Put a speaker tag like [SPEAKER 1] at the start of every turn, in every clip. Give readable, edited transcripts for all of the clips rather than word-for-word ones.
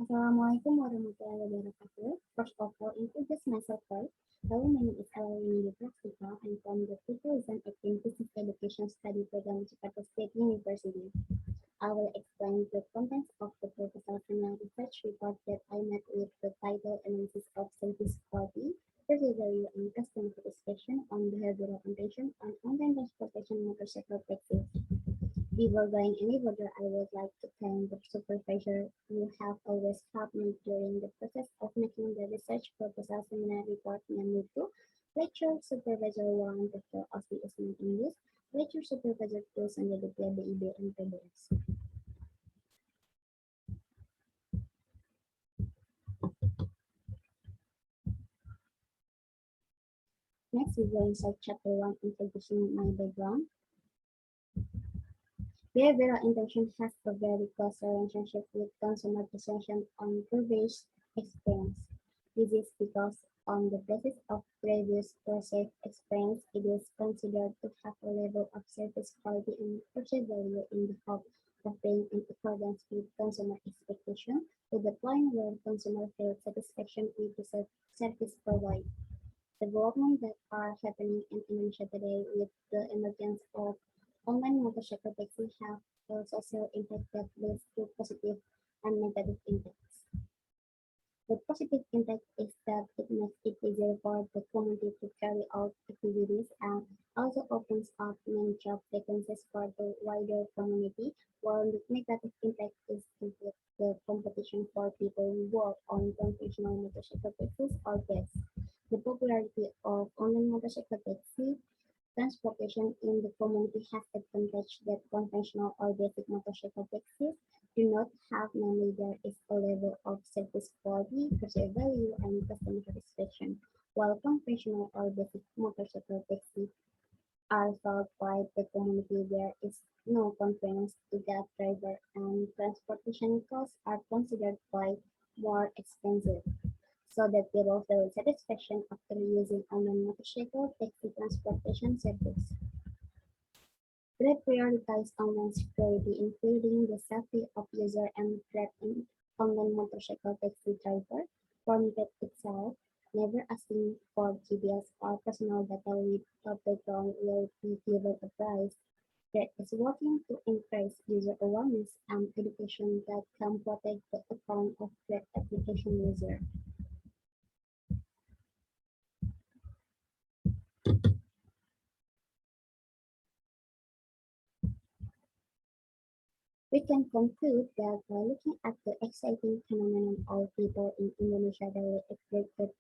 [SPEAKER 1] Assalamualaikum Wr.Wb. First of all, introduce myself first. Hello, my name is Elilia Nindy Prastika. I'm from the 2018 Business Education Study Program, Jakarta State University. I will explain the contents of the proposal and research report that I met with the title Analysis of Service Quality, Value and Customer Satisfaction on Behavioral Orientation on Online Transportation Motorcycle Taxis. Before going any further, I would like to thank the supervisor who have always helped me during the process of making the research proposal seminar report, namely to Lecture Supervisor 1, Dr. Osly Usman M.Bus, Lecture Supervisor 2, Shandy, Aditya, BIB, MPBS. Next, we go inside Chapter 1, Introducing My Background. Behavioral intention has a very close relationship with consumer perception on previous experience. This is because on the basis of previous perceived experience, it is considered to have a level of service quality and perceived value in the hope of being in accordance with consumer expectation to the point where consumer feel satisfaction with the service provided. Developments that are happening in Indonesia today with the emergence of online motorcycle taxi have a social impact that leads to positive and negative impacts. The positive impact is that it makes it easier for the community to carry out activities and also opens up many job vacancies for the wider community, while the negative impact is simply the competition for people who work on conventional motorcycle taxis or cabs. The popularity of online motorcycle taxi transportation in the community has the advantage that conventional or basic motorcycle taxis do not have, namely there is a level of service quality, perceived value, and customer satisfaction, while conventional or basic motorcycle taxis are sold by the community. There is no convenience to get driver and transportation costs are considered quite more expensive so that people feel satisfaction after using online motorcycle taxi transportation service. Grab prioritized online security, including the safety of user and Grab in online motorcycle taxi driver, permitted itself, never asking for GPS or personal data with a background will be given a price. Grab is working to increase user awareness and education that can protect the account of Grab application user. We can conclude that by looking at the exciting phenomenon of people in Indonesia daily expected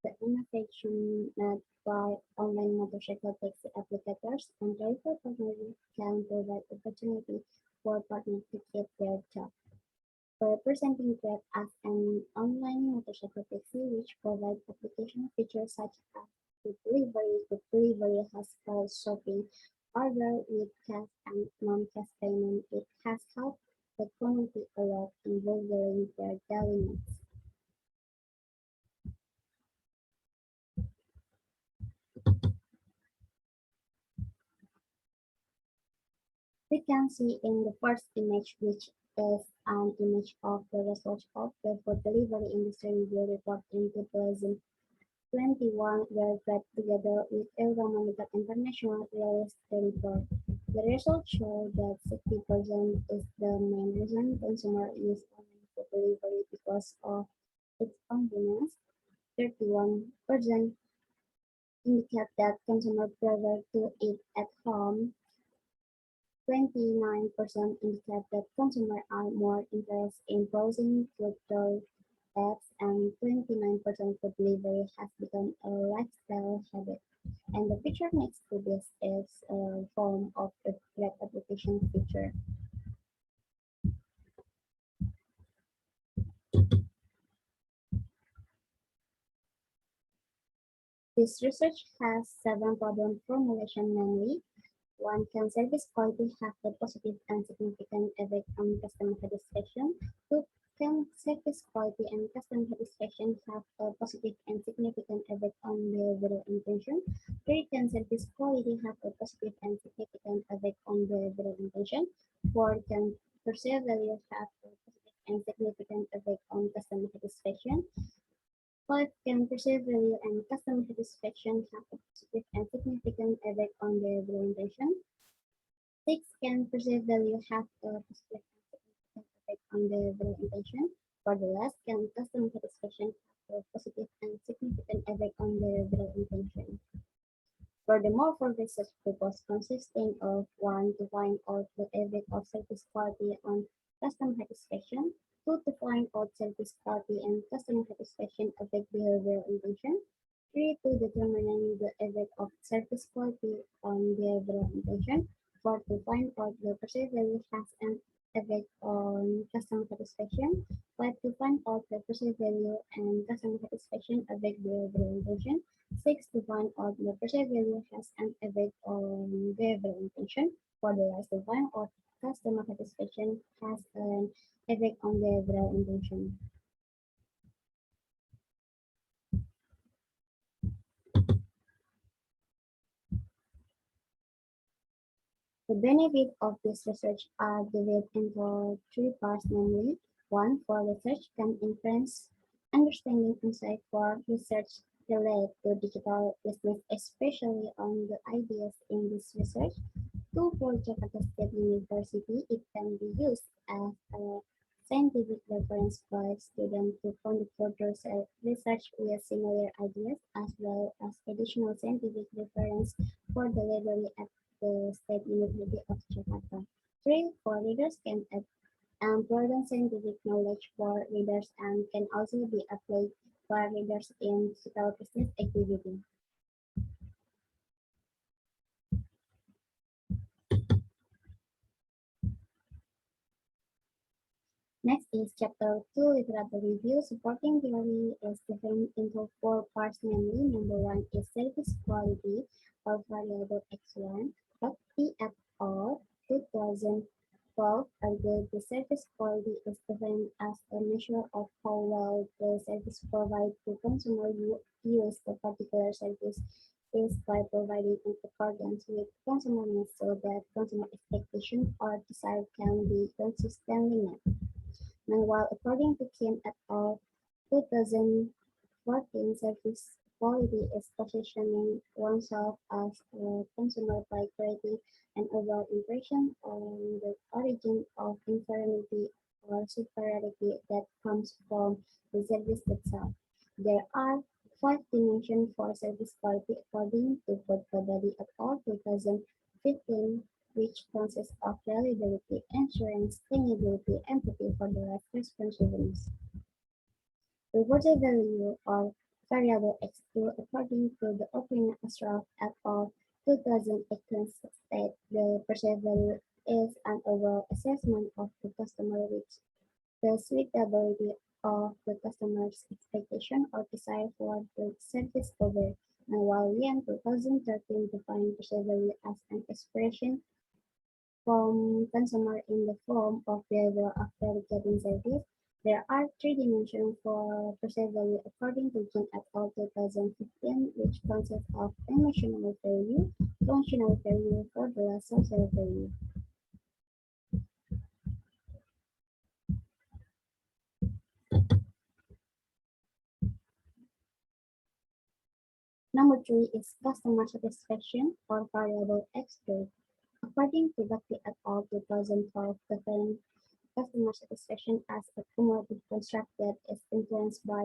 [SPEAKER 1] the innovation made by online motorcycle taxi applicators and driver partners can provide opportunity for partners to keep their job. Representing Grab as an online motorcycle taxi which provides application features such as the delivery has called shopping, order with cash and non-cash payment. It has helped the community a lot in fulfilling their daily needs. We can see in the first image, which is an image of the results of the food delivery industry review report in 2021, where Grab together with Euromonitor International released the report. The results show that 60% is the main reason consumers use online food delivery because of its convenience. 31% indicate that consumers prefer to eat at home. 29% indicate that consumers are more interested in browsing through apps, and 29% food delivery has become a lifestyle habit. And the picture next to this is a form of the Grab application feature. This research has 7 problem formulations, namely: 1. Can service quality have a positive and significant effect on customer satisfaction? 2. Can service quality and customer satisfaction have a positive and significant effect on behavioral intention? 3. Can service quality have a positive and significant effect on behavioral intention? 4. Can perceived value have a positive and significant effect on customer satisfaction. 5. Can perceived value and customer satisfaction have a positive and significant effect on their orientation? 6. Can perceived value have a positive and significant effect on their orientation? For the last, can customer satisfaction have a positive and significant effect on their orientation? Furthermore, for research purpose consisting of 1. To find out the effect of service quality on customer satisfaction, 2. To find out service quality and customer satisfaction affect behavioral intention, 3. To determining the effect of service quality on behavioral intention, 4. To find out the perceived value has an effect on customer satisfaction, 5. To find out the perceived value and customer satisfaction affect behavioral intention, 6. To find out the perceived value has an effect on behavioral intention. For the last, to find out customer satisfaction has an effect on behavioral intention. The benefits of this research are divided into 3 parts, namely 1. For research can influence understanding insight for research related to digital business, especially on the ideas in this research. 2. For Jakarta State University, it can be used as a scientific reference by students to conduct further research with similar ideas, as well as additional scientific reference for the library at the State University of Jakarta. 3. For readers can add broaden scientific knowledge for readers and can also be applied by readers in digital business activity. Next is Chapter 2, Literature Review. Supporting theory is divided into 4 parts, namely, number 1 is service quality or variable X1. Bhakti et al. 2012 argued the service quality is defined as a measure of how well the service provided to consumer use the particular service is by providing in accordance with consumer needs so that consumer expectation or desire can be consistently met. Meanwhile, according to Kim et al. 2014, service quality is positioning oneself as a consumer by creating an overall impression on the origin of inferiority or superiority that comes from the service itself. There are 5 dimensions for service quality according to Bodhi et al. 2015, which consists of reliability, assurance, cleanability, empathy for the right responsiveness. The water value or variable X2 according to the opinion Ashraf et al. 2018 state the perceived value is an overall assessment of the customer which the suitability of the customer's expectation or desire for the service covered. And while Lian 2013 defined perceived value as an expression from consumer in the form of behavior after getting service, there are 3 dimensions for perceived value according to Jin et al. 2015, which consists of emotional value, functional value, for the social value. Number 3 is customer satisfaction or variable X3. According to Bhakti et al. 2012, defined customer satisfaction as a cumulative construct that is influenced by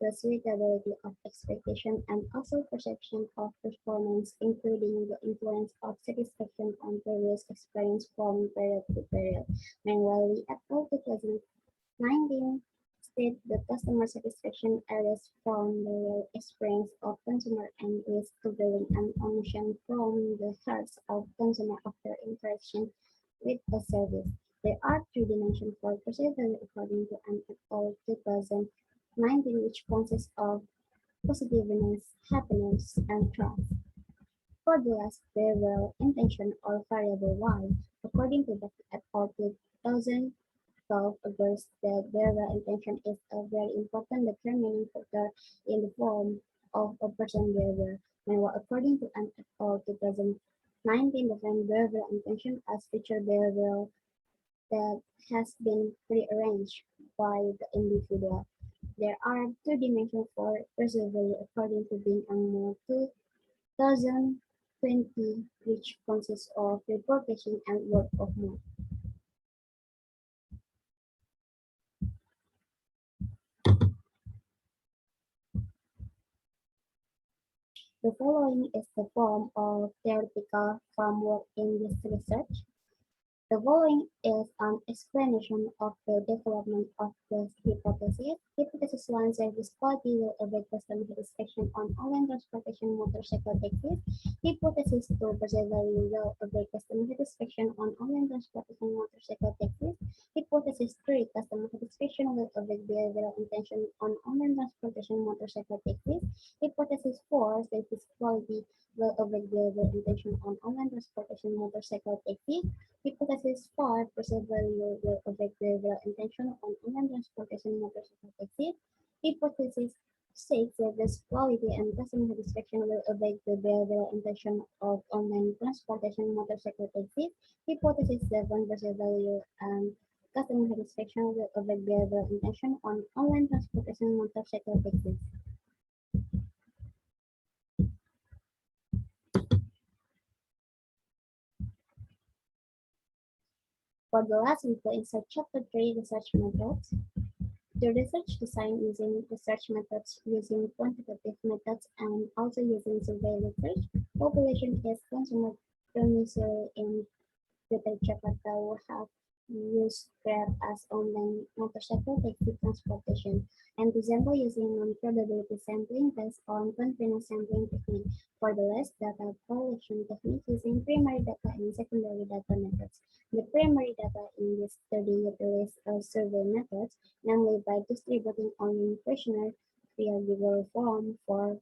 [SPEAKER 1] the suitability of expectation and also perception of performance, including the influence of satisfaction on previous experience from period to period. Meanwhile, Lee et al. 2019 state that customer satisfaction arises from the real experience of consumer and is triggering an emotion from the hearts of consumer after interaction with a service. There are 3 dimensions for perceived value according to An et al. 2019, which consists of positiveness, happiness, and trust. For the last behavioral intention or variable Y, according to Dr. et al. 2012, agrees that behavioral intention is a very important determining factor in the form of a person's behavior. Meanwhile, according to An et al. 2019, defines behavioral intention as future behavioral that has been prearranged by the individual. There are two dimensions for perseverance according to Bin and Moore 2020, which consists of reportation and word of mouth. The following is the form of theoretical framework in this research. The following is an explanation of the development of the hypothesis. Hypothesis 1, service quality will affect customer satisfaction on online transportation motorcycle taxis. Hypothesis 2, perceived value will affect customer satisfaction on online transportation motorcycle taxis. Hypothesis 3, customer satisfaction will affect behavioral intention on online transportation motorcycle taxis. Hypothesis 4, service quality will affect behavioral intention on online transportation motorcycle taxis. Hypothesis 5, perceived value will affect behavioral intention on online transportation motorcycle taxis. Hypothesis 6, service quality and customer satisfaction will affect the behavioral intention of online transportation motorcycle taxis. Hypothesis 7, perceived value and customer satisfaction will affect behavioral intention on online transportation motorcycle taxis. For the last info inside Chapter 3, Research Methods. The research design using research methods using quantitative methods and also using survey research. Population is consumer domicile in Greater Jakarta who have used Grab as online motorcycle taxi transportation, and example using non-probability sampling based on confidence sampling technique. For the last data collection technique using primary data and secondary data methods. The primary data in this study utilizes survey methods, namely by distributing online questionnaire via Google form. For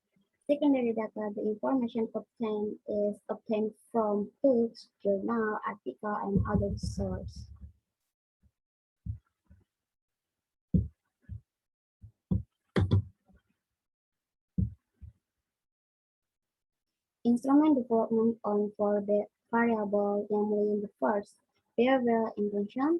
[SPEAKER 1] secondary data, the information obtained is obtained from books, journal, article, and other sources. Instrument development on four variables, namely the first, behavioral intention.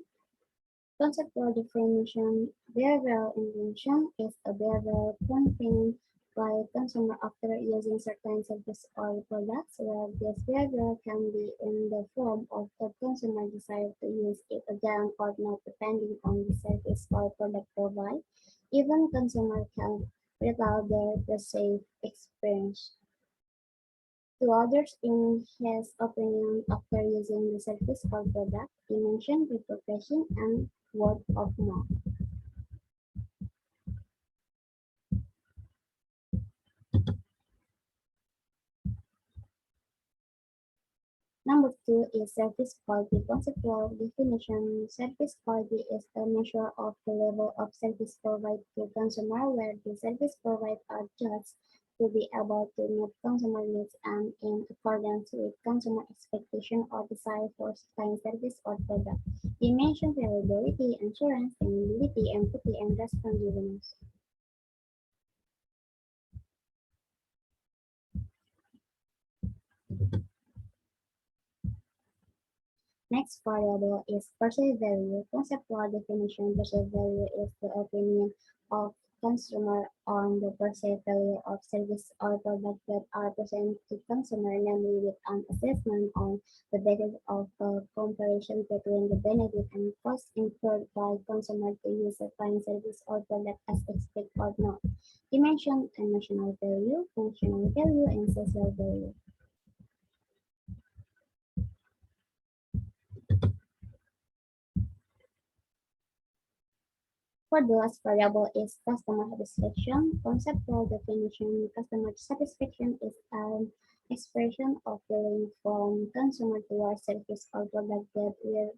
[SPEAKER 1] Conceptual definition. Behavioral intention is a behavioral confirmed by a consumer after using certain service or products, where this behavior can be in the form of the consumer desire to use it again or not depending on the service or product provided. Even consumer can retell their perceived experience to others in his opinion after using the service or product. He mentioned reputation and word of mouth. Number two is service quality. Conceptual definition. Service quality is a measure of the level of service provided to consumer, where the service provided are judged to be able to meet consumer needs and in accordance with consumer expectation or desire for certain service or product. Dimension reliability, assurance, sustainability, empathy, and responsiveness. Next variable is perceived value. Conceptual definition. Perceived value is the opinion of consumer on the perceived value of service or product that are presented to consumer, namely with an assessment on the basis of a comparison between the benefit and cost incurred by consumer to use a fine service or product as expected or not. Dimension: emotional value, functional value, and social value. For the last variable is customer satisfaction. Conceptual definition: customer satisfaction is an expression of feeling from consumer towards service or product that will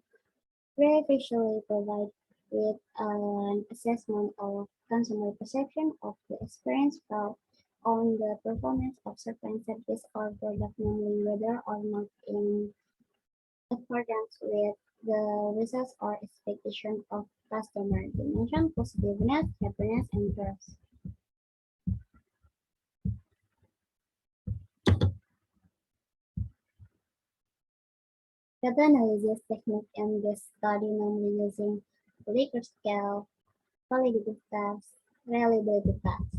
[SPEAKER 1] previously provide with an assessment of consumer perception of the experience felt on the performance of certain service or product, namely whether or not in accordance with the results or expectation of customer. Dimension: positiveness, happiness, and trust. Data analysis technique in this study, namely using Likert scale, qualitative tasks, reliability tasks.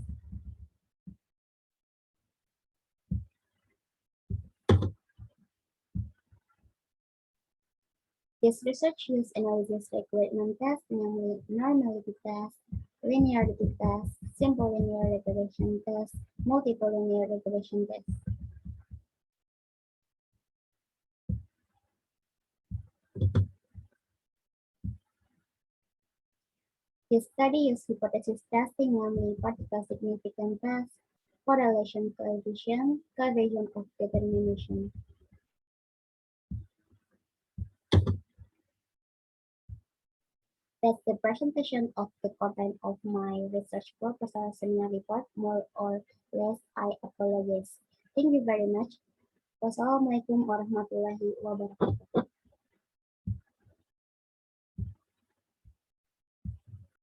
[SPEAKER 1] This research used analysis recruitment tests, namely normality tests, linearity tests, simple linear regression tests, multiple linear regression tests. This study used hypothesis testing, namely particle significant tests, correlation coefficient, coefficient of determination. That's the presentation of the content of my research proposal seminar report. More or less, I apologize. Thank you very much. Wassalamualaikum warahmatullahi wabarakatuh.